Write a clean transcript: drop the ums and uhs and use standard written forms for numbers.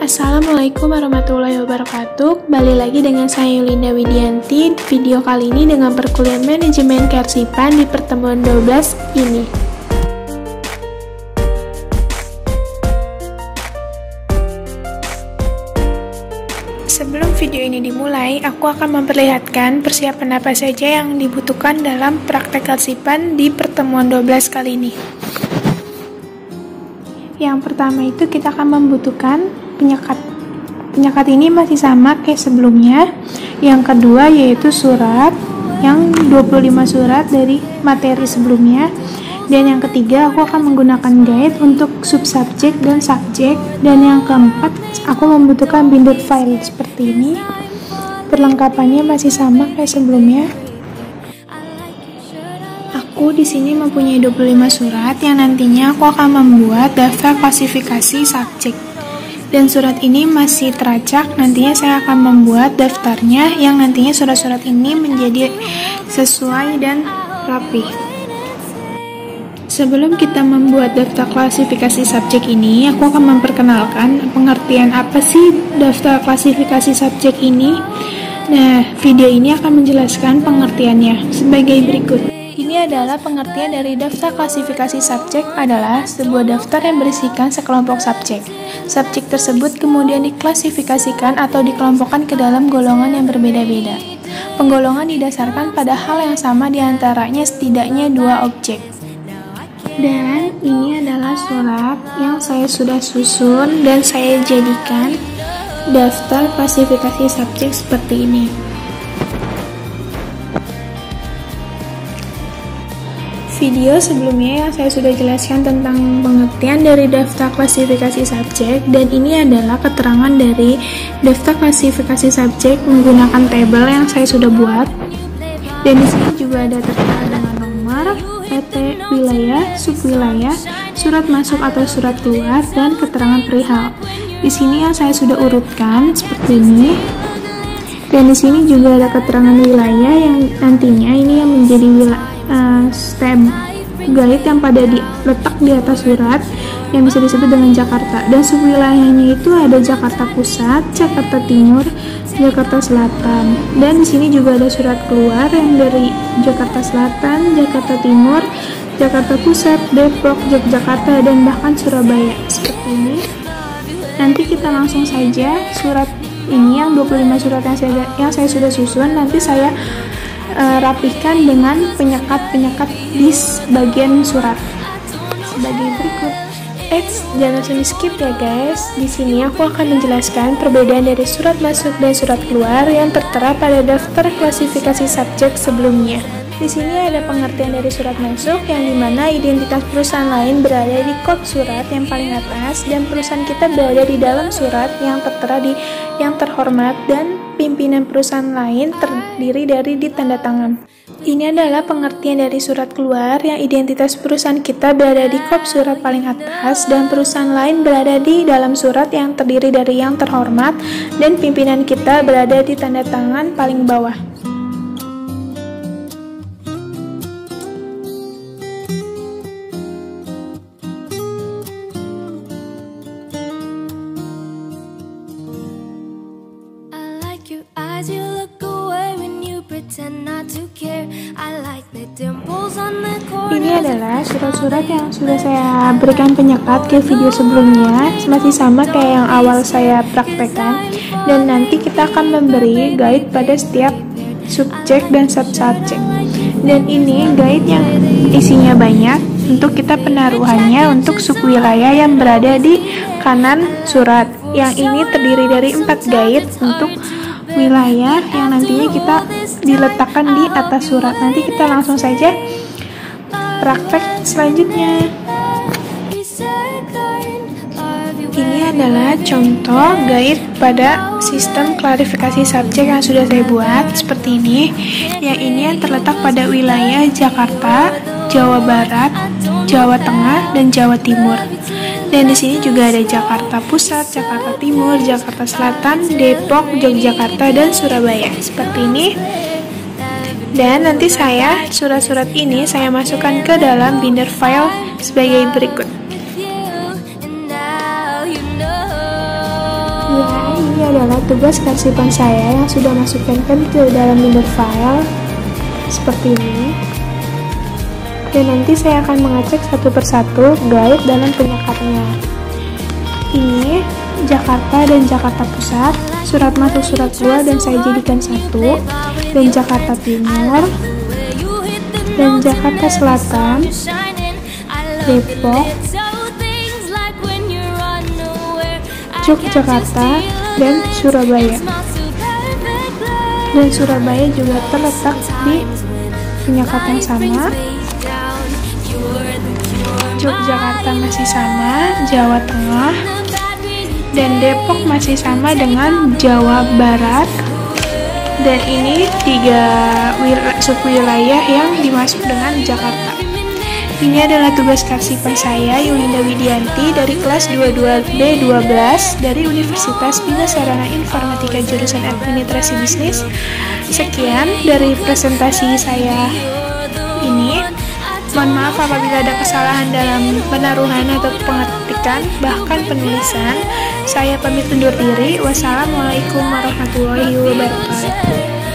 Assalamualaikum warahmatullahi wabarakatuh. Kembali lagi dengan saya Yulinda Widianti. Video kali ini dengan perkuliahan manajemen kearsipan di pertemuan 12 ini. Sebelum video ini dimulai, aku akan memperlihatkan persiapan apa saja yang dibutuhkan dalam praktek kearsipan di pertemuan 12 kali ini. Yang pertama itu kita akan membutuhkan penyekat. Penyekat ini masih sama kayak sebelumnya. Yang kedua yaitu surat, yang 25 surat dari materi sebelumnya. Dan yang ketiga aku akan menggunakan guide untuk subsubjek dan subjek. Dan yang keempat aku membutuhkan binder file seperti ini. Perlengkapannya masih sama kayak sebelumnya. Aku di sini mempunyai 25 surat yang nantinya aku akan membuat daftar klasifikasi subjek. Dan surat ini masih teracak, nantinya saya akan membuat daftarnya yang nantinya surat-surat ini menjadi sesuai dan rapi. Sebelum kita membuat daftar klasifikasi subjek ini, aku akan memperkenalkan pengertian apa sih daftar klasifikasi subjek ini. Nah, video ini akan menjelaskan pengertiannya sebagai berikut. Ini adalah pengertian dari daftar klasifikasi subjek adalah sebuah daftar yang berisikan sekelompok subjek. Subjek tersebut kemudian diklasifikasikan atau dikelompokkan ke dalam golongan yang berbeda-beda. Penggolongan didasarkan pada hal yang sama diantaranya setidaknya dua objek. Dan ini adalah surat yang saya sudah susun dan saya jadikan daftar klasifikasi subjek seperti ini. Video sebelumnya yang saya sudah jelaskan tentang pengertian dari daftar klasifikasi subjek, dan ini adalah keterangan dari daftar klasifikasi subjek menggunakan tabel yang saya sudah buat. Dan di sini juga ada tertera dengan nomor, PT, wilayah, subwilayah, surat masuk atau surat keluar, dan keterangan perihal. Di sini yang saya sudah urutkan seperti ini. Dan di sini juga ada keterangan wilayah yang nantinya ini yang menjadi stem guide yang pada diletak di atas surat yang bisa disebut dengan Jakarta. Dan subwilayahnya itu ada Jakarta Pusat, Jakarta Timur, Jakarta Selatan. Dan di sini juga ada surat keluar yang dari Jakarta Selatan, Jakarta Timur, Jakarta Pusat, Depok, Yogyakarta, dan bahkan Surabaya. Seperti ini. Nanti kita langsung saja surat ini yang 25 surat yang saya sudah susun, nanti saya rapihkan dengan penyekat-penyekat di bagian surat sebagai berikut. Jangan langsung skip ya guys. Di sini aku akan menjelaskan perbedaan dari surat masuk dan surat keluar yang tertera pada daftar klasifikasi subjek sebelumnya. Di sini ada pengertian dari surat masuk yang dimana identitas perusahaan lain berada di kop surat yang paling atas dan perusahaan kita berada di dalam surat yang tertera di yang terhormat, dan pimpinan perusahaan lain terdiri dari di tanda tangan. Ini adalah pengertian dari surat keluar yang identitas perusahaan kita berada di kop surat paling atas dan perusahaan lain berada di dalam surat yang terdiri dari yang terhormat dan pimpinan kita berada di tanda tangan paling bawah. Ini adalah surat-surat yang sudah saya berikan penyekat ke video sebelumnya, masih sama kayak yang awal saya praktekkan. Dan nanti kita akan memberi guide pada setiap subjek dan subsubjek. Dan ini guide yang isinya banyak untuk kita penaruhannya untuk subwilayah yang berada di kanan surat. Yang ini terdiri dari 4 guide untuk wilayah yang nantinya kita diletakkan di atas surat. Nanti kita langsung saja praktek selanjutnya. Ini adalah contoh guide pada sistem klarifikasi subjek yang sudah saya buat seperti ini. Yang ini yang terletak pada wilayah Jakarta, Jawa Barat, Jawa Tengah, dan Jawa Timur. Dan di sini juga ada Jakarta Pusat, Jakarta Timur, Jakarta Selatan, Depok, Yogyakarta, dan Surabaya. Seperti ini. Dan nanti surat-surat ini saya masukkan ke dalam binder file sebagai berikut. Ya, ini adalah tugas karsipan saya yang sudah masukkan ke dalam binder file seperti ini. Dan nanti saya akan mengecek satu persatu guide dalam penyekatnya. Ini Jakarta dan Jakarta Pusat, surat masuk surat keluar dan saya jadikan satu, dan Jakarta Timur, dan Jakarta Selatan, Depok, Yogyakarta, dan Surabaya. Dan Surabaya juga terletak di penyekat yang sama. Yogyakarta masih sama, Jawa Tengah, dan Depok masih sama dengan Jawa Barat. Dan ini 3 subwilayah yang dimasuk dengan Jakarta. Ini adalah tugas karsipan saya, Yulinda Widianti, dari kelas 22B12 dari Universitas Bina Sarana Informatika jurusan Administrasi Bisnis. Sekian dari presentasi saya ini. Mohon maaf apabila ada kesalahan dalam penaruhan atau pengetikan, bahkan penulisan. Saya pamit undur diri. Wassalamualaikum warahmatullahi wabarakatuh.